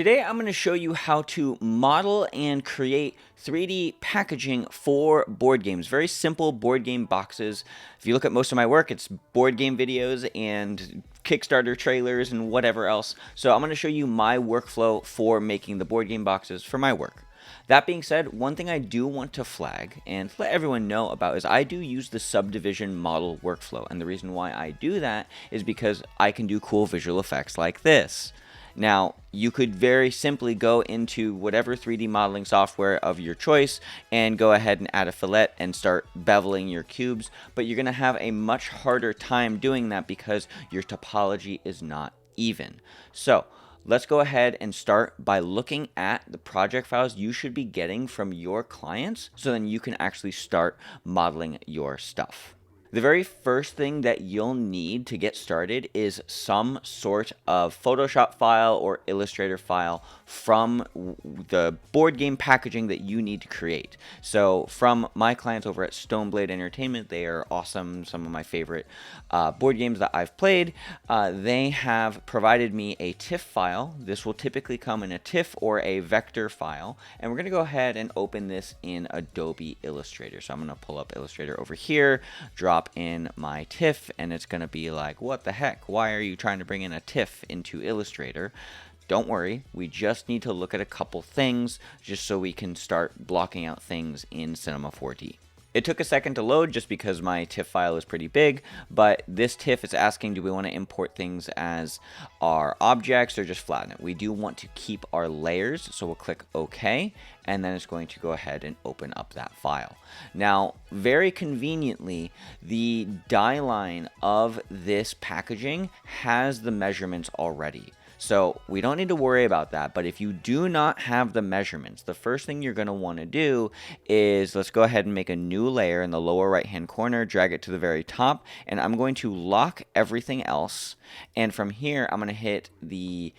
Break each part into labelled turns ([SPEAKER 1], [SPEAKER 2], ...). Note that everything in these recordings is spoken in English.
[SPEAKER 1] Today I'm going to show you how to model and create 3D packaging for board games. Very simple board game boxes. If you look at most of my work, it's board game videos and Kickstarter trailers and whatever else. So I'm going to show you my workflow for making the board game boxes for my work. That being said, one thing I do want to flag and let everyone know about is I do use the subdivision model workflow. And the reason why I do that is because I can do cool visual effects like this. Now, you could very simply go into whatever 3D modeling software of your choice and go ahead and add a fillet and start beveling your cubes, but you're going to have a much harder time doing that because your topology is not even. So, let's go ahead and start by looking at the project files you should be getting from your clients so then you can actually start modeling your stuff. The very first thing that you'll need to get started is some sort of Photoshop file or Illustrator file from the board game packaging that you need to create. So from my clients over at Stoneblade Entertainment, they are awesome, some of my favorite board games that I've played. They have provided me a TIFF file. This will typically come in a TIFF or a vector file, and we're going to go ahead and open this in Adobe Illustrator. So I'm going to pull up Illustrator over here, drop in my TIFF, and it's going to be like, what the heck? Why are you trying to bring in a TIFF into Illustrator? Don't worry, we just need to look at a couple things just so we can start blocking out things in Cinema 4D. It took a second to load just because my TIFF file is pretty big, but this TIFF is asking, do we want to import things as our objects or just flatten it? We do want to keep our layers, so we'll click OK, and then it's going to go ahead and open up that file. Now, very conveniently, the die line of this packaging has the measurements already. So we don't need to worry about that, but if you do not have the measurements, the first thing you're going to want to do is let's go ahead and make a new layer in the lower right hand corner, drag it to the very top, and I'm going to lock everything else, and from here I'm going to hit the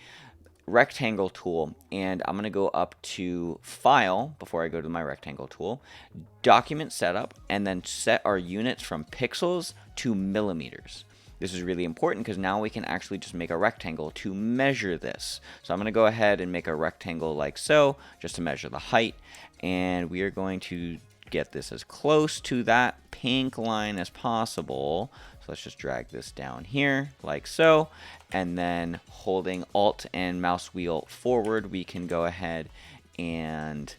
[SPEAKER 1] rectangle tool, and I'm going to go up to File before I go to my rectangle tool, Document Setup, and then set our units from pixels to millimeters. This is really important because now we can actually just make a rectangle to measure this. So I'm going to go ahead and make a rectangle like so, just to measure the height. And we are going to get this as close to that pink line as possible. So let's just drag this down here like so. And then holding Alt and mouse wheel forward, we can go ahead and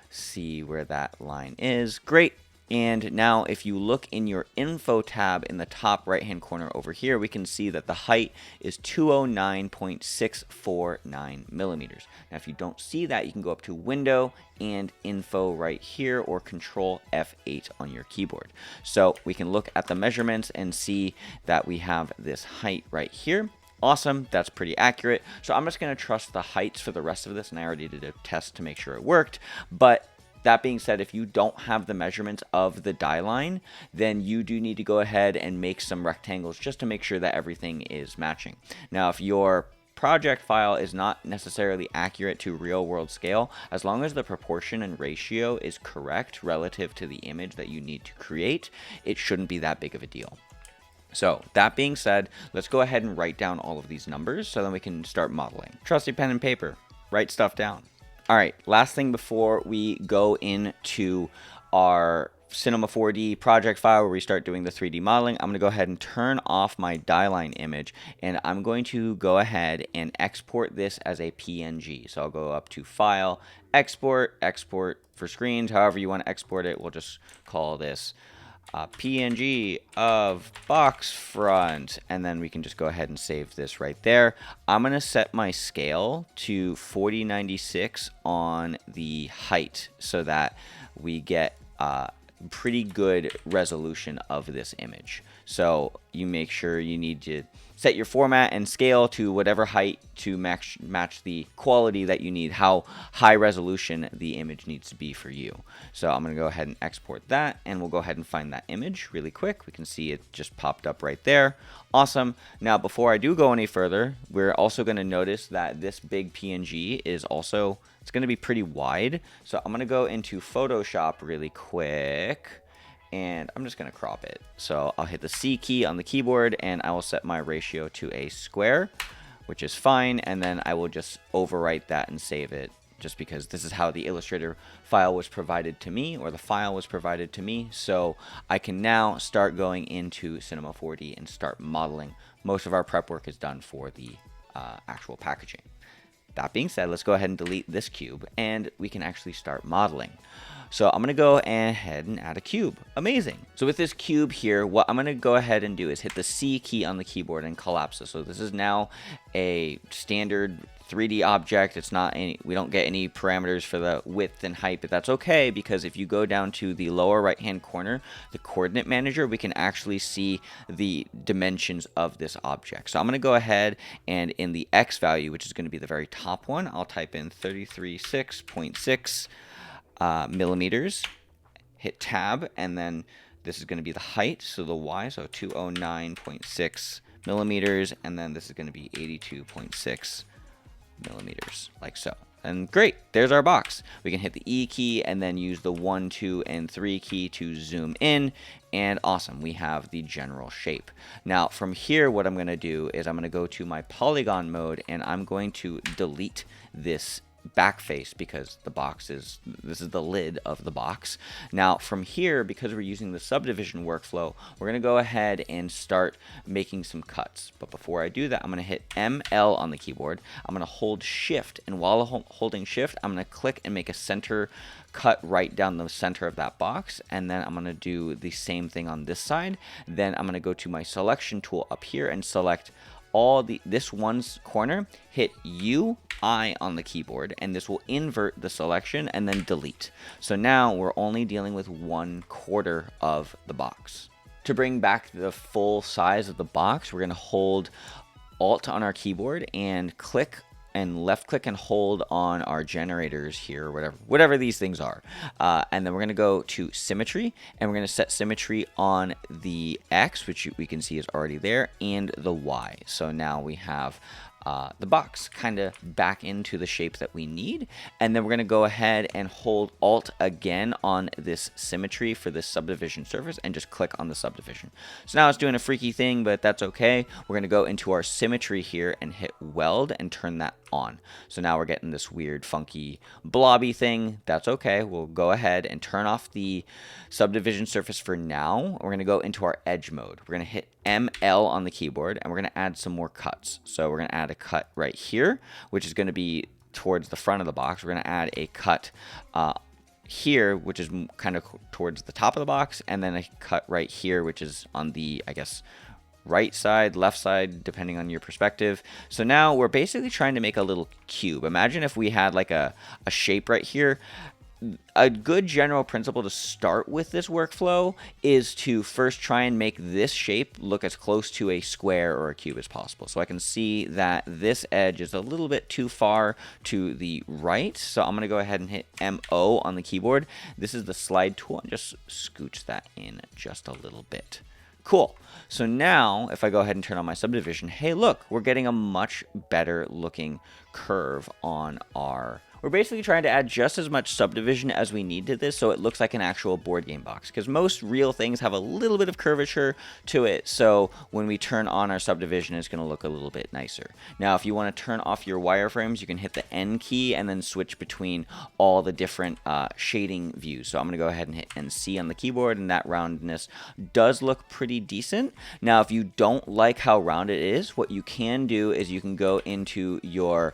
[SPEAKER 1] see where that line is. Great. And now if you look in your info tab in the top right hand corner over here, we can see that the height is 209.649 millimeters. Now if you don't see that, you can go up to Window and Info right here, or Control F8 on your keyboard. So we can look at the measurements and see that we have this height right here. Awesome, that's pretty accurate. So I'm just going to trust the heights for the rest of this, and I already did a test to make sure it worked. But that being said, if you don't have the measurements of the die line, then you do need to go ahead and make some rectangles just to make sure that everything is matching. Now, if your project file is not necessarily accurate to real world scale, as long as the proportion and ratio is correct relative to the image that you need to create, it shouldn't be that big of a deal. So that being said, let's go ahead and write down all of these numbers so then we can start modeling. Trusty pen and paper, write stuff down. All right, last thing before we go into our Cinema 4D project file where we start doing the 3D modeling, I'm going to go ahead and turn off my die line image, and I'm going to go ahead and export this as a PNG. So I'll go up to File, Export, Export for screens, however you want to export it. We'll just call this PNG of box front, and then we can just go ahead and save this right there. I'm going to set my scale to 4096 on the height so that we get pretty good resolution of this image. So you make sure you need to set your format and scale to whatever height to match the quality that you need, how high resolution the image needs to be for you. So I'm going to go ahead and export that, and we'll go ahead and find that image really quick. We can see it just popped up right there. Awesome. Now, before I do go any further, we're also going to notice that this big PNG is also, it's going to be pretty wide. So I'm going to go into Photoshop really quick, and I'm just going to crop it. So I'll hit the C key on the keyboard, and I will set my ratio to a square. which is fine. And then I will just overwrite that and save it, just because this is how the Illustrator file was provided to me, or the file was provided to me. So I can now start going into Cinema 4D and start modeling. Most of our prep work is done for the actual packaging. That being said, let's go ahead and delete this cube, and we can actually start modeling. So I'm going to go ahead and add a cube. Amazing. So with this cube here, what I'm going to go ahead and do is hit the C key on the keyboard and collapse this. So this is now a standard 3D object. It's not any, we don't get any parameters for the width and height, but that's okay, because if you go down to the lower right hand corner, the coordinate manager, we can actually see the dimensions of this object. So I'm going to go ahead and in the X value, which is going to be the very top one, I'll type in 33.6 millimeters, hit tab, and then this is going to be the height, so the Y, so 209.6 millimeters, and then this is going to be 82.6 millimeters, like so. And great, there's our box. We can hit the E key and then use the 1, 2, and 3 key to zoom in, and awesome, we have the general shape. Now from here, what I'm going to do is I'm going to go to my polygon mode, and I'm going to delete this back face, because the box is, this is the lid of the box. Now from here, because we're using the subdivision workflow, we're going to go ahead and start making some cuts. But before I do that, I'm going to hit ML on the keyboard. I'm going to hold shift, and while holding shift, I'm going to click and make a center cut right down the center of that box, and then I'm going to do the same thing on this side. Then I'm going to go to my selection tool up here and select all this one's corner, hit UI on the keyboard, and this will invert the selection and then delete. So now we're only dealing with 1/4 of the box. To bring back the full size of the box, we're going to hold Alt on our keyboard and click and left click and hold on our generators here, or whatever these things are. And then we're going to go to symmetry, and we're going to set symmetry on the X, which we can see is already there, and the Y. So now we have the box kind of back into the shape that we need. And then we're going to go ahead and hold Alt again on this symmetry for this subdivision surface and just click on the subdivision. So now it's doing a freaky thing, but that's okay. We're going to go into our symmetry here and hit weld and turn that on. So now we're getting this weird funky blobby thing. That's okay. We'll go ahead and turn off the subdivision surface for now. We're going to go into our edge mode. We're going to hit ML on the keyboard, and we're going to add some more cuts. So we're going to add a cut right here, which is going to be towards the front of the box. We're going to add a cut here, which is kind of towards the top of the box, and then a cut right here, which is on the, I guess, right side, left side, depending on your perspective. So now we're basically trying to make a little cube. Imagine if we had like a shape right here. A good general principle to start with this workflow is to first try and make this shape look as close to a square or a cube as possible. So I can see that this edge is a little bit too far to the right. So I'm going to go ahead and hit MO on the keyboard. This is the slide tool, and just scooch that in just a little bit. Cool. So now if I go ahead and turn on my subdivision, hey, look, we're getting a much better looking curve on our... We're basically trying to add just as much subdivision as we need to this, so it looks like an actual board game box, because most real things have a little bit of curvature to it. So when we turn on our subdivision, it's going to look a little bit nicer. Now, if you want to turn off your wireframes, you can hit the N key and then switch between all the different shading views. So I'm going to go ahead and hit NC on the keyboard, and that roundness does look pretty decent. Now, if you don't like how round it is, what you can do is you can go into your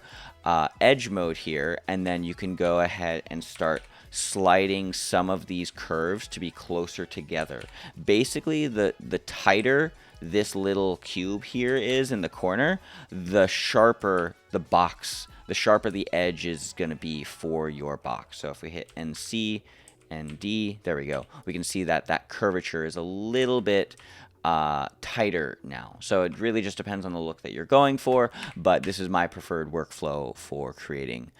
[SPEAKER 1] edge mode here, and then you can go ahead and start sliding some of these curves to be closer together. Basically, the tighter this little cube here is in the corner, the sharper the box, the sharper the edge is going to be for your box. So if we hit NC and D, there we go. We can see that that curvature is a little bit tighter now. So it really just depends on the look that you're going for, but this is my preferred workflow for creating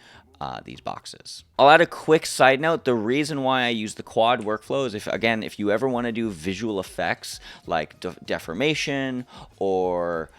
[SPEAKER 1] these boxes. I'll add a quick side note. The reason why I use the quad workflow is if you ever want to do visual effects like deformation or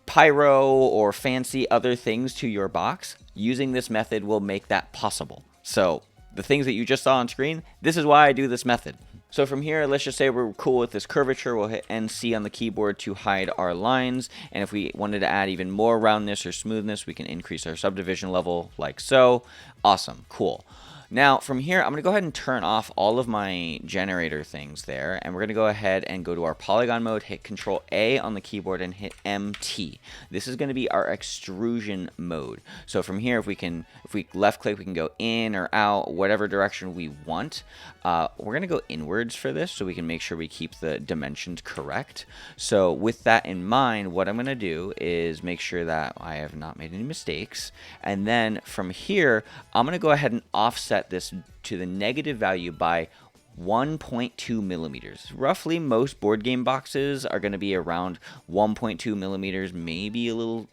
[SPEAKER 1] pyro or fancy other things to your box, using this method will make that possible. So the things that you just saw on screen, this is why I do this method. So from here, let's just say we're cool with this curvature. We'll hit NC on the keyboard to hide our lines. And if we wanted to add even more roundness or smoothness, we can increase our subdivision level like so. Awesome, cool. Now from here, I'm going to go ahead and turn off all of my generator things there, and we're going to go ahead and go to our polygon mode, hit Control A on the keyboard and hit MT. This is going to be our extrusion mode. So from here, if we left click, we can go in or out, whatever direction we want. We're going to go inwards for this so we can make sure we keep the dimensions correct. So with that in mind, what I'm going to do is make sure that I have not made any mistakes. And then from here, I'm going to go ahead and offset this to the negative value by 1.2 millimeters. Roughly, most board game boxes are going to be around 1.2 millimeters, maybe a little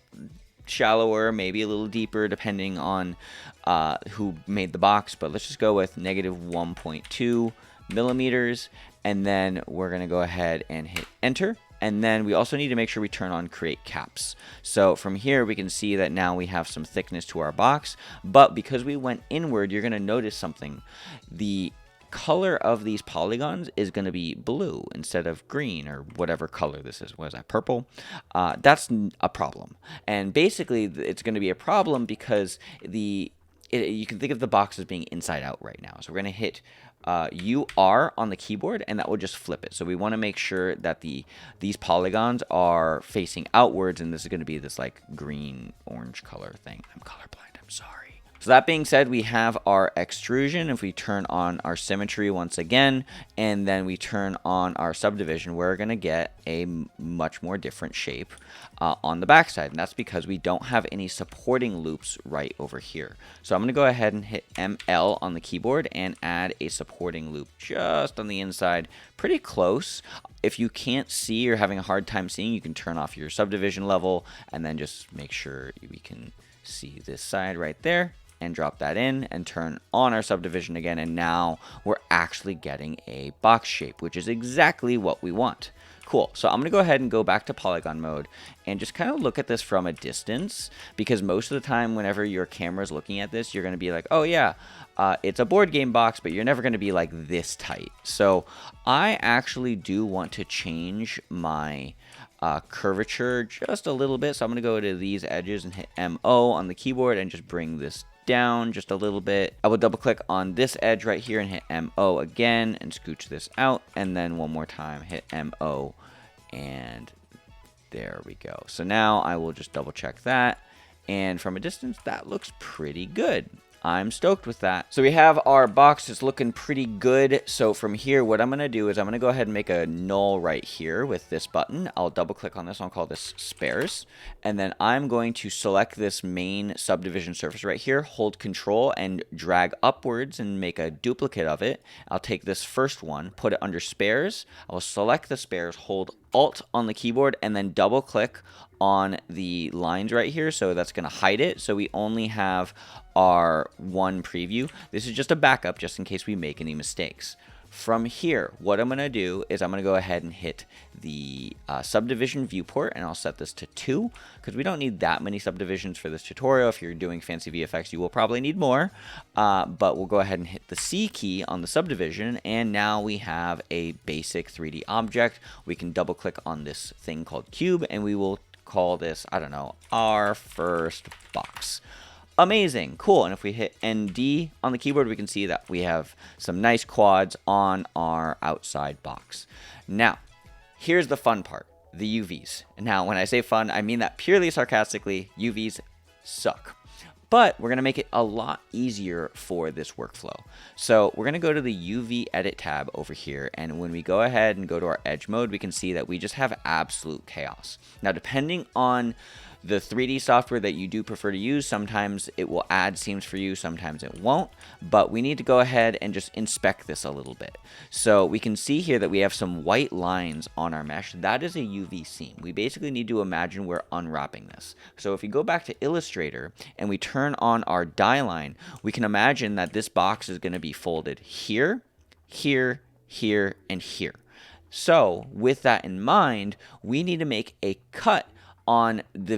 [SPEAKER 1] shallower, maybe a little deeper, depending on who made the box. But let's just go with negative 1.2 millimeters, and then we're going to go ahead and hit enter. And then we also need to make sure we turn on create caps. So from here, we can see that now we have some thickness to our box, but because we went inward, you're going to notice something. The color of these polygons is going to be blue instead of green or whatever color this is. What is that, purple? That's a problem. And basically, it's going to be a problem because you can think of the box as being inside out right now. So we're going to hit UR on the keyboard, and that will just flip it. So we want to make sure that these polygons are facing outwards, and this is going to be this like green orange color thing. I'm colorblind, I'm sorry. So that being said, we have our extrusion. If we turn on our symmetry once again, and then we turn on our subdivision, we're going to get a much more different shape on the backside. And that's because we don't have any supporting loops right over here. So I'm going to go ahead and hit ML on the keyboard and add a supporting loop just on the inside, pretty close. If you can't see or having a hard time seeing, you can turn off your subdivision level and then just make sure we can see this side right there, and drop that in and turn on our subdivision again, and now we're actually getting a box shape, which is exactly what we want. Cool. So I'm going to go ahead and go back to polygon mode and just kind of look at this from a distance, because most of the time whenever your camera is looking at this, you're going to be like, oh yeah, it's a board game box, but you're never going to be like this tight. So I actually do want to change my curvature just a little bit. So I'm going to go to these edges and hit MO on the keyboard and just bring this down just a little bit. I will double click on this edge right here and hit MO again and scooch this out, and then one more time hit MO, and there we go. So now I will just double check that, and from a distance that looks pretty good. I'm stoked with that. So we have our box. It's looking pretty good. So from here, what I'm going to do is I'm going to go ahead and make a null right here with this button. I'll double click on this. I'll call this spares. And then I'm going to select this main subdivision surface right here, hold control and drag upwards and make a duplicate of it. I'll take this first one, put it under spares. I will select the spares, hold Alt on the keyboard, and then double click on the lines right here. So that's going to hide it. So we only have our one preview. This is just a backup just in case we make any mistakes. From here, what I'm going to do is I'm going to go ahead and hit the subdivision viewport, and I'll set this to 2 because we don't need that many subdivisions for this tutorial. If you're doing fancy VFX, you will probably need more, but we'll go ahead and hit the C key on the subdivision, and now we have a basic 3D object. We can double click on this thing called cube, and we will call this, I don't know, our first box. Amazing, cool. And if we hit ND on the keyboard, we can see that we have some nice quads on our outside box. Now, here's the fun part, the UVs. Now, when I say fun, I mean that purely sarcastically. UVs suck. But we're going to make it a lot easier for this workflow. So we're going to go to the UV edit tab over here. And when we go ahead and go to our edge mode, we can see that we just have absolute chaos. Now, depending on the 3D software that you do prefer to use, sometimes it will add seams for you, sometimes it won't, but we need to go ahead and just inspect this a little bit. So we can see here that we have some white lines on our mesh. That is a UV seam. We basically need to imagine we're unwrapping this. So if we go back to Illustrator and we turn on our die line, we can imagine that this box is going to be folded here, here, here, and here. So with that in mind, we need to make a cut on the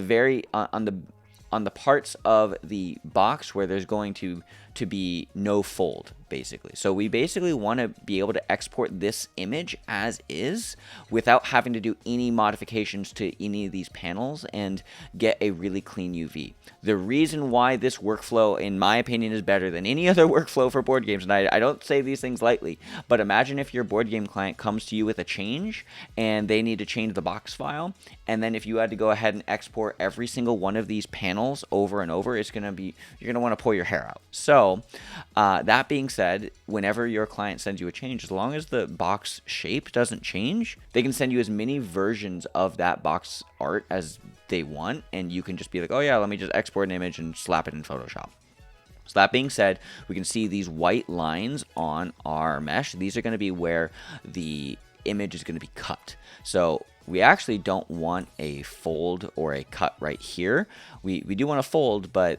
[SPEAKER 1] on the parts of the box where there's going to be no fold, basically. So we basically want to be able to export this image as is without having to do any modifications to any of these panels and get a really clean UV. The reason why this workflow, in my opinion, is better than any other workflow for board games, and I don't say these things lightly, but imagine if your board game client comes to you with a change and they need to change the box file, and then if you had to go ahead and export every single one of these panels over and over, you're going to want to pull your hair out. So that being said, whenever your client sends you a change, as long as the box shape doesn't change, they can send you as many versions of that box art as they want, and you can just be like, oh yeah, let me just export an image and slap it in Photoshop. So that being said, we can see these white lines on our mesh. These are going to be where the image is going to be cut. So we actually don't want a fold or a cut right here. We do want a fold, but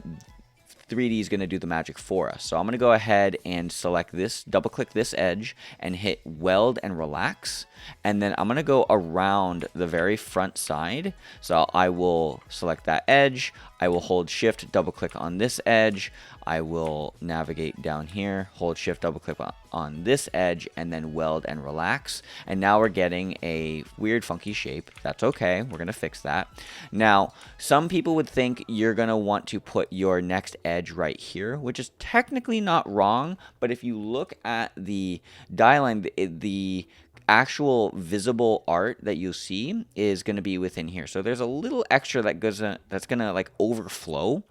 [SPEAKER 1] 3D is going to do the magic for us. So I'm going to go ahead and select this, double click this edge and hit weld and relax. And then I'm going to go around the very front side. So I will select that edge. I will hold shift, double click on this edge. I will navigate down here, hold shift, double click on this edge, and then weld and relax. And now we're getting a weird funky shape. That's okay. We're going to fix that. Now, some people would think you're going to want to put your next edge right here, which is technically not wrong. But if you look at the die line, the actual visible art that you'll see is going to be within here. So there's a little extra that's going to like overflow.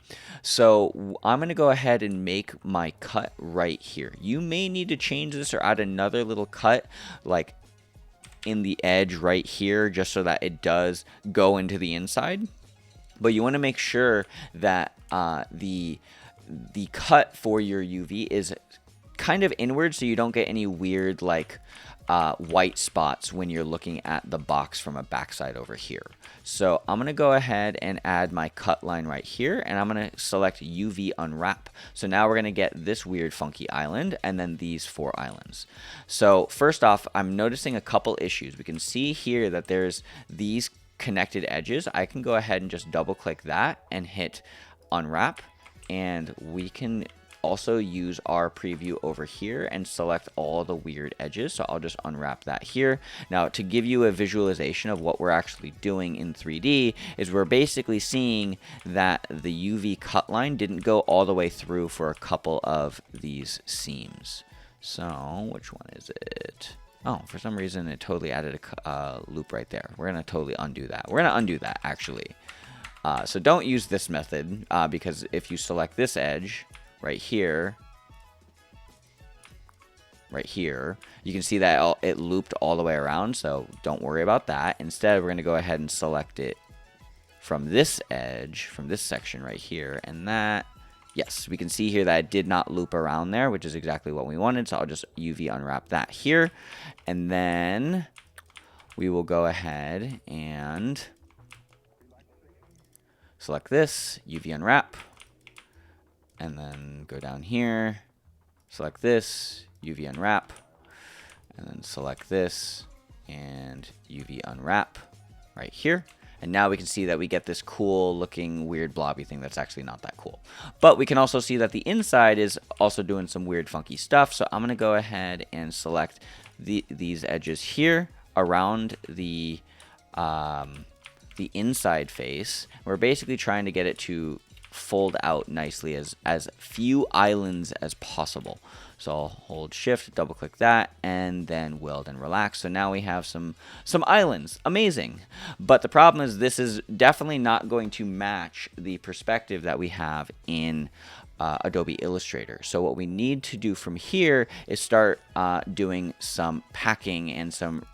[SPEAKER 1] So I'm going to go ahead and make my cut right here. You may need to change this or add another little cut like in the edge right here just so that it does go into the inside. But you want to make sure that the cut for your UV is kind of inward so you don't get any weird like white spots when you're looking at the box from a backside over here. So I'm going to go ahead and add my cut line right here, and I'm going to select UV Unwrap. So now we're going to get this weird funky island and then these 4 islands. So first off, I'm noticing a couple issues. We can see here that there's these connected edges. I can go ahead and just double click that and hit Unwrap, and we can also use our preview over here and select all the weird edges. So I'll just unwrap that here. Now, to give you a visualization of what we're actually doing in 3D is we're basically seeing that the UV cut line didn't go all the way through for a couple of these seams. So which one is it? Oh, for some reason it totally added a loop right there. We're going to totally undo that. We're going to undo that actually. So don't use this method because if you select this edge, right here, you can see that it looped all the way around, so don't worry about that. Instead, we're going to go ahead and select it from this edge, from this section right here, and that, yes, we can see here that it did not loop around there, which is exactly what we wanted, so I'll just UV unwrap that here, and then we will go ahead and select this, UV unwrap, and then go down here, select this, UV unwrap, and then select this and UV unwrap right here. And now we can see that we get this cool looking weird blobby thing that's actually not that cool. But we can also see that the inside is also doing some weird funky stuff. So I'm going to go ahead and select these edges here around the inside face. We're basically trying to get it to fold out nicely as few islands as possible. So I'll hold shift, double click that, and then weld and relax. So now we have some islands. Amazing. But the problem is this is definitely not going to match the perspective that we have in Adobe Illustrator. So what we need to do from here is start doing some packing and some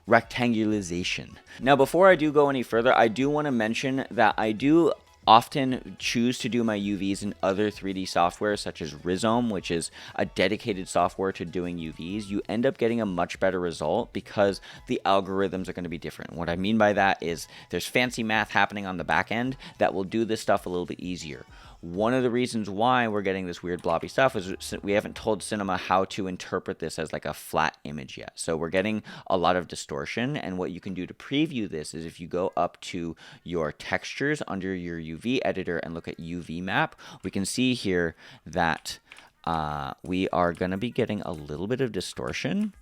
[SPEAKER 1] rectangularization. Now, before I do go any further, I do want to mention that I do often choose to do my UVs in other 3D software such as Rhizome, which is a dedicated software to doing UVs. You end up getting a much better result because the algorithms are going to be different. What I mean by that is there's fancy math happening on the back end that will do this stuff a little bit easier. One of the reasons why we're getting this weird blobby stuff is we haven't told Cinema how to interpret this as like a flat image yet. So we're getting a lot of distortion, and what you can do to preview this is if you go up to your textures under your UV editor and look at UV map, we can see here that we are going to be getting a little bit of distortion.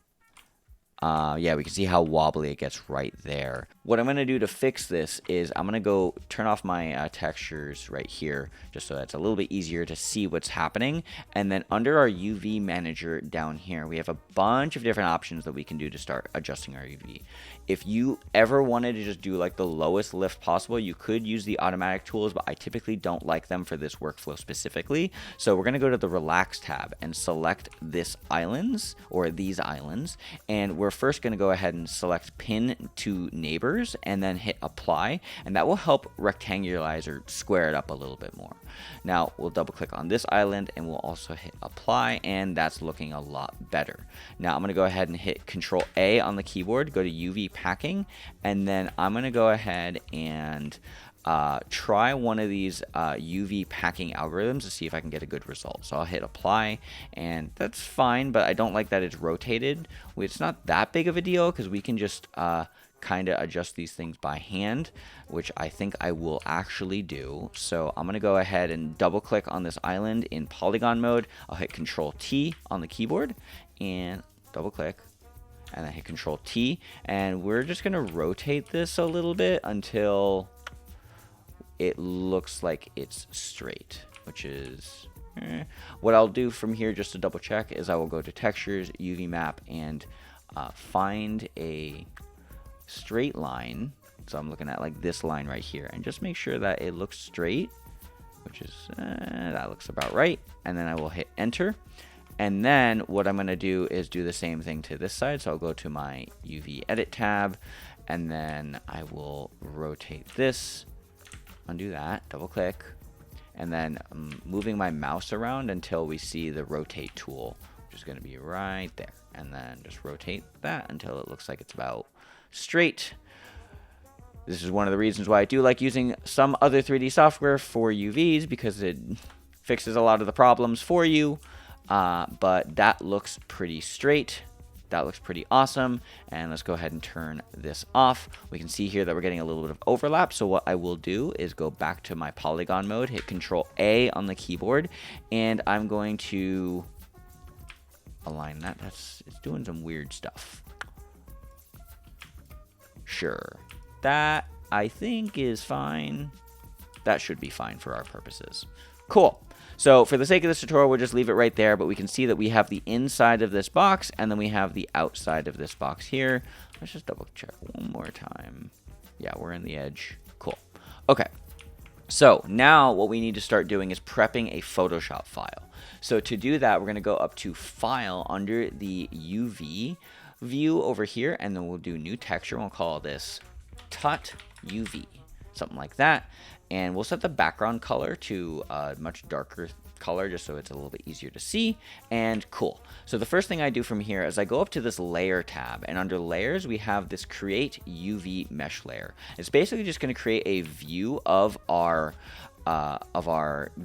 [SPEAKER 1] Yeah, we can see how wobbly it gets right there. What I'm going to do to fix this is I'm going to go turn off my textures right here, just so that's a little bit easier to see what's happening. And then under our UV manager down here, we have a bunch of different options that we can do to start adjusting our UV. If you ever wanted to just do like the lowest lift possible, you could use the automatic tools, but I typically don't like them for this workflow specifically. So we're going to go to the Relax tab and select this islands, or these islands, and we're first going to go ahead and select pin to neighbors and then hit apply, and that will help rectangularize or square it up a little bit more. Now we'll double click on this island and we'll also hit apply, and that's looking a lot better. Now I'm going to go ahead and hit Control A on the keyboard, go to UV packing, and then I'm going to go ahead and try one of these UV packing algorithms to see if I can get a good result. So I'll hit apply, and that's fine, but I don't like that it's rotated. It's not that big of a deal because we can just kind of adjust these things by hand, which I think I will actually do. So I'm going to go ahead and double click on this island in polygon mode. I'll hit Control T on the keyboard and double click, and then hit Control T, and we're just going to rotate this a little bit until it looks like it's straight, which is what I'll do from here. Just to double check is I will go to textures, UV map, and find a straight line. So I'm looking at like this line right here, and just make sure that it looks straight, which is that looks about right. And then I will hit enter. And then what I'm going to do is do the same thing to this side. So I'll go to my UV edit tab, and then I will rotate this, undo that, double click, and then moving my mouse around until we see the rotate tool, which is going to be right there. And then just rotate that until it looks like it's about straight. This is one of the reasons why I do like using some other 3D software for UVs, because it fixes a lot of the problems for you. But that looks pretty straight. That looks pretty awesome. And let's go ahead and turn this off. We can see here that we're getting a little bit of overlap. So what I will do is go back to my polygon mode, hit Control A on the keyboard, and I'm going to align that. It's doing some weird stuff. Sure. That I think is fine. That should be fine for our purposes. Cool. So for the sake of this tutorial, we'll just leave it right there, but we can see that we have the inside of this box, and then we have the outside of this box here. Let's just double check one more time. Yeah, we're in the edge. Cool. Okay. So now what we need to start doing is prepping a Photoshop file. So to do that, we're going to go up to File under the UV view over here, and then we'll do New Texture. We'll call this Tut UV, something like that. And we'll set the background color to a much darker color, just so it's a little bit easier to see. And cool. So the first thing I do from here is I go up to this layer tab, and under layers we have this create UV mesh layer. It's basically just going to create a view of our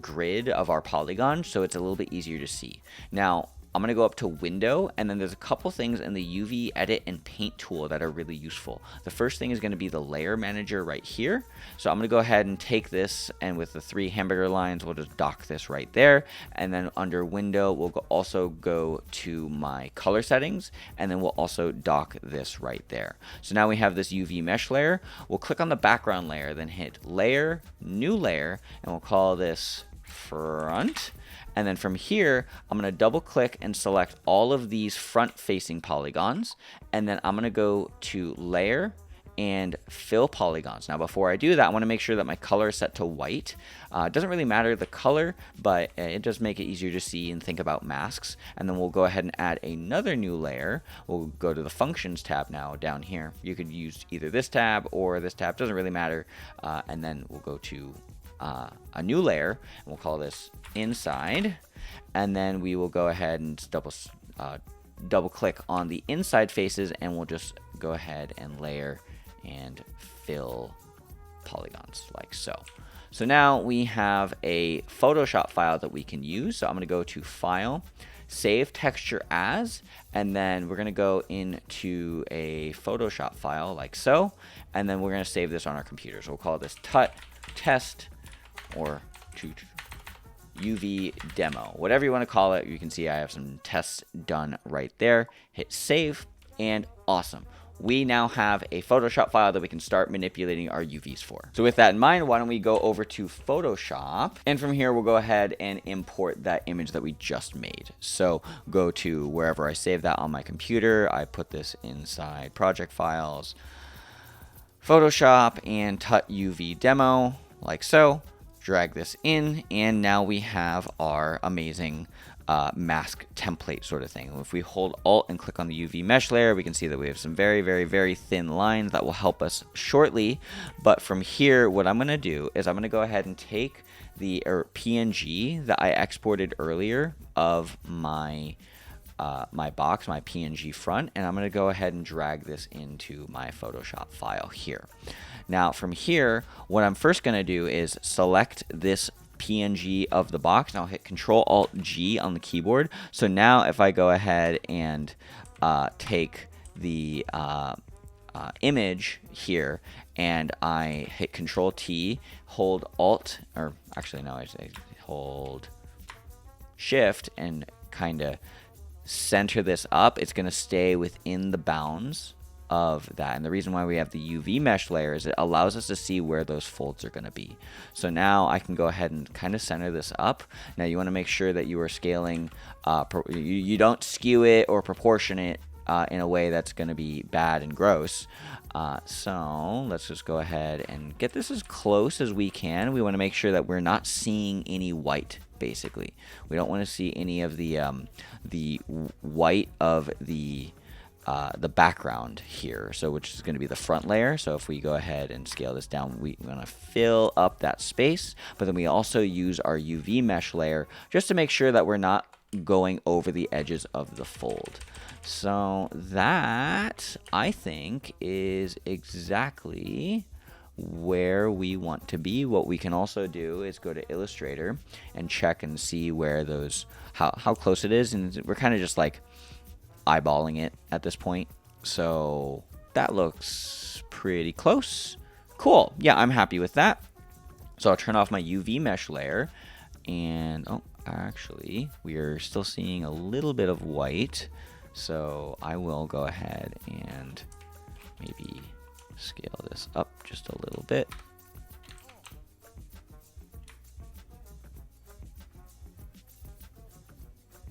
[SPEAKER 1] grid, of our polygon, so it's a little bit easier to see. Now I'm going to go up to Window, and then there's a couple things in the UV Edit and Paint tool that are really useful. The first thing is going to be the Layer Manager right here. So I'm going to go ahead and take this, and with the 3 hamburger lines, we'll just dock this right there. And then under Window, we'll also go to my color settings, and then we'll also dock this right there. So now we have this UV mesh layer. We'll click on the background layer, then hit Layer, New Layer, and we'll call this Front. And then from here, I'm going to double click and select all of these front facing polygons. And then I'm going to go to Layer and Fill Polygons. Now, before I do that, I want to make sure that my color is set to white. It doesn't really matter the color, but it does make it easier to see and think about masks. And then we'll go ahead and add another new layer. We'll go to the Functions tab now down here. You could use either this tab or this tab, doesn't really matter. And then we'll go to a new layer, and we'll call this Inside, and then we will go ahead and double click on the inside faces, and we'll just go ahead and layer and fill polygons like so. So now we have a Photoshop file that we can use. So I'm going to go to File, Save Texture As, and then we're going to go into a Photoshop file like so, and then we're going to save this on our computer. So we'll call this tut test or UV demo, whatever you want to call it. You can see I have some tests done right there. Hit save, and awesome. We now have a Photoshop file that we can start manipulating our UVs for. So with that in mind, why don't we go over to Photoshop, and from here we'll go ahead and import that image that we just made. So go to wherever I saved that on my computer. I put this inside Project Files, Photoshop, and tut UV demo like so. Drag this in, and now we have our amazing mask template sort of thing. If we hold Alt and click on the UV mesh layer, we can see that we have some very, very, very thin lines that will help us shortly. But from here, what I'm going to do is I'm going to go ahead and take the PNG that I exported earlier of my my box, my PNG front, and I'm going to go ahead and drag this into my Photoshop file here. Now from here, what I'm first going to do is select this PNG of the box, and I'll hit Control Alt G on the keyboard. So now if I go ahead and take the image here, and I hit Control T, hold Alt, or actually no, I hold Shift and kind of center this up, it's going to stay within the bounds of that. And the reason why we have the UV mesh layer is it allows us to see where those folds are going to be. So now I can go ahead and kind of center this up. Now you want to make sure that you are scaling, you don't skew it or proportion it in a way that's going to be bad and gross. So let's just go ahead and get this as close as we can. We want to make sure that we're not seeing any white. Basically, we don't want to see any of the white of the background here, so which is going to be the front layer. So if we go ahead and scale this down, we want to fill up that space, but then we also use our UV mesh layer just to make sure that we're not going over the edges of the fold. So that, I think, is exactly where we want to be. What we can also do is go to Illustrator and check and see where those, how close it is, and we're kind of just like eyeballing it at this point. So that looks pretty close. Cool. Yeah, I'm happy with that. So I'll turn off my UV mesh layer, and oh, actually we are still seeing a little bit of white, so I will go ahead and maybe scale this up just a little bit.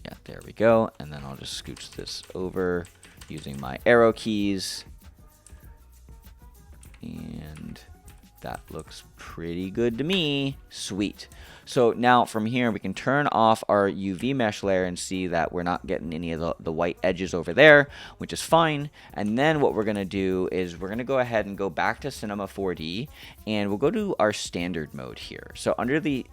[SPEAKER 1] Yeah, there we go. And then I'll just scooch this over using my arrow keys. And that looks pretty good to me. Sweet. So now from here, we can turn off our UV mesh layer and see that we're not getting any of the white edges over there, which is fine. And then what we're going to do is we're going to go ahead and go back to Cinema 4D, and we'll go to our standard mode here. So under the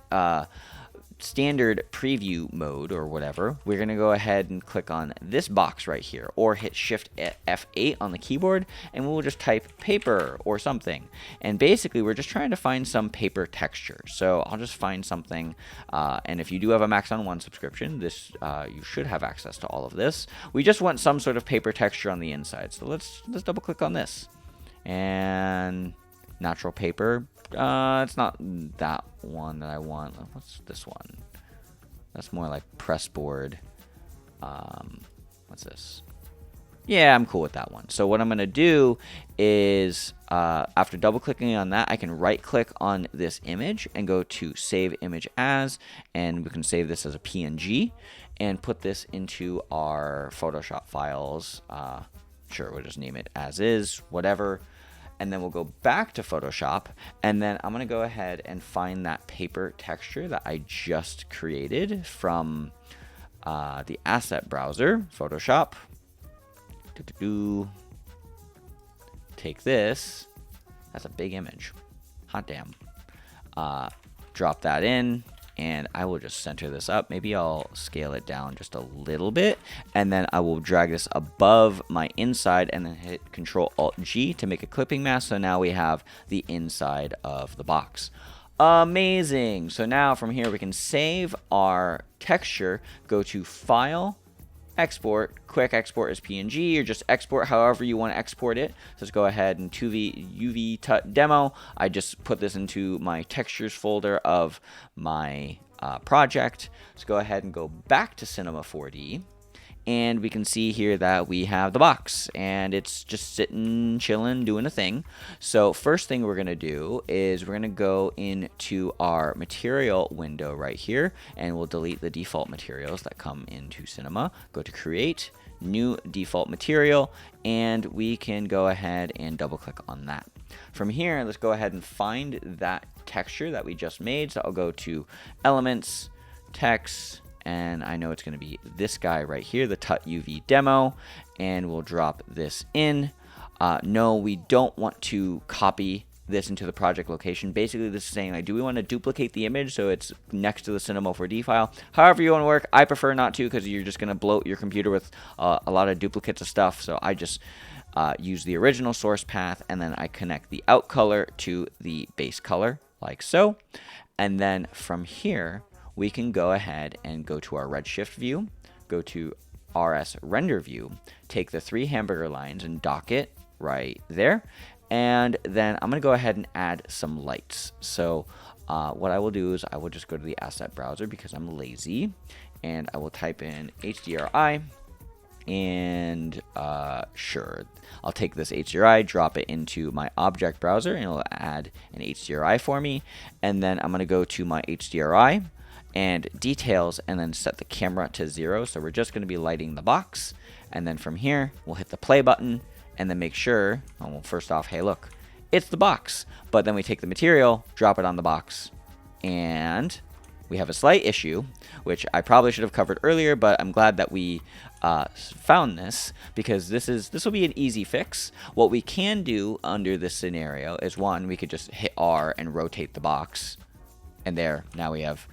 [SPEAKER 1] standard preview mode or whatever, we're going to go ahead and click on this box right here, or hit Shift F8 on the keyboard, and we'll just type paper or something. And basically we're just trying to find some paper texture. So I'll just find something, and if you do have a Max on One subscription, this you should have access to all of this. We just want some sort of paper texture on the inside. So let's double click on this, and natural paper. It's not that one that I want. What's this one? That's more like pressboard. What's this? Yeah, I'm cool with that one. So what I'm going to do is, after double clicking on that, I can right click on this image and go to Save Image As, and we can save this as a PNG and put this into our Photoshop files. Sure, we'll just name it as is, whatever. And then we'll go back to Photoshop, and then I'm going to go ahead and find that paper texture that I just created from the asset browser, Photoshop. Take this. That's a big image. Hot damn. Drop that in, and I will just center this up. Maybe I'll scale it down just a little bit, and then I will drag this above my inside and then hit Control Alt G to make a clipping mask. So now we have the inside of the box. Amazing. So now from here we can save our texture, go to File, Export, quick export as PNG, or just export however you want to export it. So let's go ahead and UV Tut demo. I just put this into my textures folder of my project. Let's go ahead and go back to Cinema 4D. And we can see here that we have the box, and it's just sitting, chilling, doing a thing. So first thing we're going to do is we're going to go into our material window right here, and we'll delete the default materials that come into Cinema. Go to Create, New Default Material, and we can go ahead and double click on that. From here, let's go ahead and find that texture that we just made. So I'll go to Elements, Text, and I know it's going to be this guy right here, the Tut UV demo, and we'll drop this in. No, we don't want to copy this into the project location. Basically, this is saying, like, do we want to duplicate the image so it's next to the Cinema 4D file? However you want to work. I prefer not to, because you're just going to bloat your computer with a lot of duplicates of stuff. So I just use the original source path, and then I connect the out color to the base color, like so. And then from here, we can go ahead and go to our Redshift view, go to RS render view, take the 3 hamburger lines and dock it right there. And then I'm going to go ahead and add some lights. So what I will do is I will just go to the asset browser because I'm lazy, and I will type in HDRI, and sure, I'll take this HDRI, drop it into my object browser, and it'll add an HDRI for me. And then I'm going to go to my HDRI and details, and then set the camera to 0. So we're just going to be lighting the box, and then from here we'll hit the play button, and then make sure, well, first off, hey look, it's the box. But then we take the material, drop it on the box, and we have a slight issue, which I probably should have covered earlier, but I'm glad that we found this, because this will be an easy fix. What we can do under this scenario is, one, we could just hit R and rotate the box, and there, now we have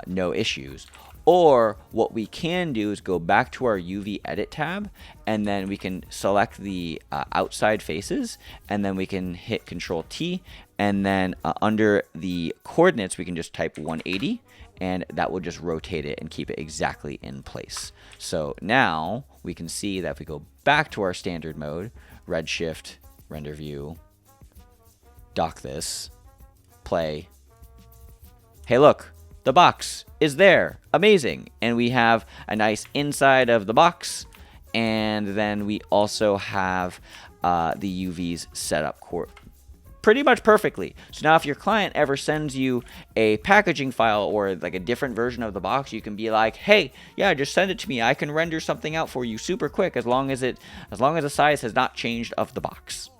[SPEAKER 1] no issues. Or what we can do is go back to our UV edit tab, and then we can select the outside faces, and then we can hit Control T, and then under the coordinates we can just type 180, and that will just rotate it and keep it exactly in place. So now we can see that if we go back to our standard mode, Redshift, render view, dock this, play, hey look, the box is there. Amazing. And we have a nice inside of the box, and then we also have the UVs set up pretty much perfectly. So now if your client ever sends you a packaging file or like a different version of the box, you can be like, hey, yeah, just send it to me. I can render something out for you super quick, as long as the size has not changed of the box.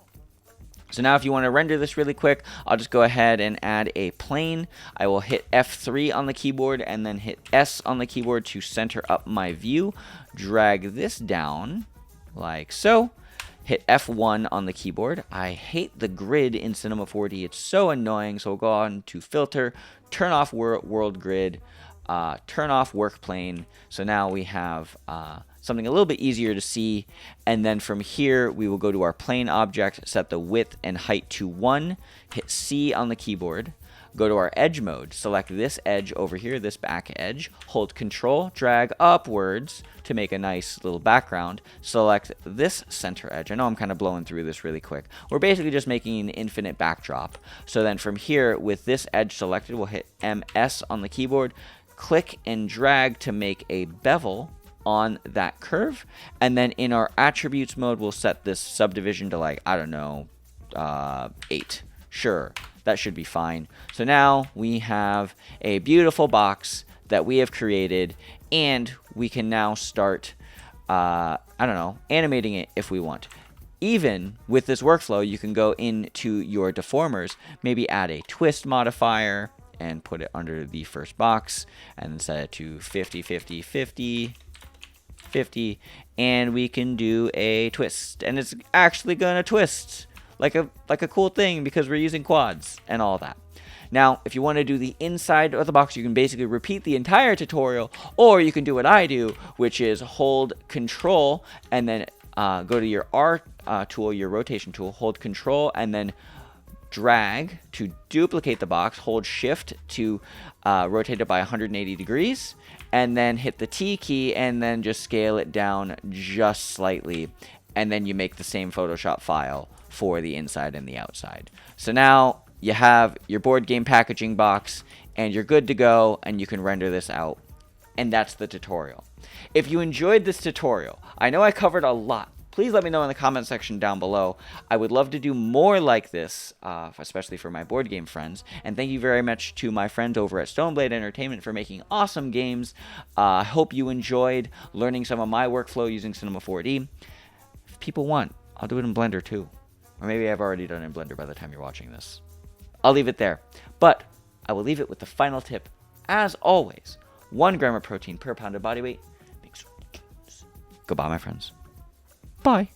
[SPEAKER 1] So now if you want to render this really quick, I'll just go ahead and add a plane. I will hit F3 on the keyboard and then hit S on the keyboard to center up my view. Drag this down like so. Hit F1 on the keyboard. I hate the grid in Cinema 4D. It's so annoying. So we'll go on to Filter, turn off World Grid, turn off Work Plane. So now we have something a little bit easier to see. And then from here, we will go to our plane object, set the width and height to 1, hit C on the keyboard, go to our edge mode, select this edge over here, this back edge, hold Control, drag upwards to make a nice little background, select this center edge. I know I'm kind of blowing through this really quick. We're basically just making an infinite backdrop. So then from here, with this edge selected, we'll hit MS on the keyboard, click and drag to make a bevel on that curve, and then in our attributes mode we'll set this subdivision to, like, I don't know, 8. Sure, that should be fine. So now we have a beautiful box that we have created, and we can now start I don't know, animating it if we want. Even with this workflow, you can go into your deformers, maybe add a twist modifier and put it under the first box, and then set it to 50 50 50 50, and we can do a twist, and it's actually gonna twist like a cool thing because we're using quads and all that. Now, if you want to do the inside of the box, you can basically repeat the entire tutorial, or you can do what I do, which is hold Control and then go to your R tool, your rotation tool, hold Control and then drag to duplicate the box, hold shift to rotate it by 180 degrees, and then hit the T key and then just scale it down just slightly, and then you make the same Photoshop file for the inside and the outside. So now you have your board game packaging box and you're good to go, and you can render this out. And that's the tutorial. If you enjoyed this tutorial, I know I covered a lot. Please let me know in the comment section down below. I would love to do more like this, especially for my board game friends. And thank you very much to my friends over at Stoneblade Entertainment for making awesome games. I hope you enjoyed learning some of my workflow using Cinema 4D. If people want, I'll do it in Blender too. Or maybe I've already done it in Blender by the time you're watching this. I'll leave it there. But I will leave it with the final tip. As always, 1 gram of protein per pound of body weight makes games. Goodbye, my friends. Bye.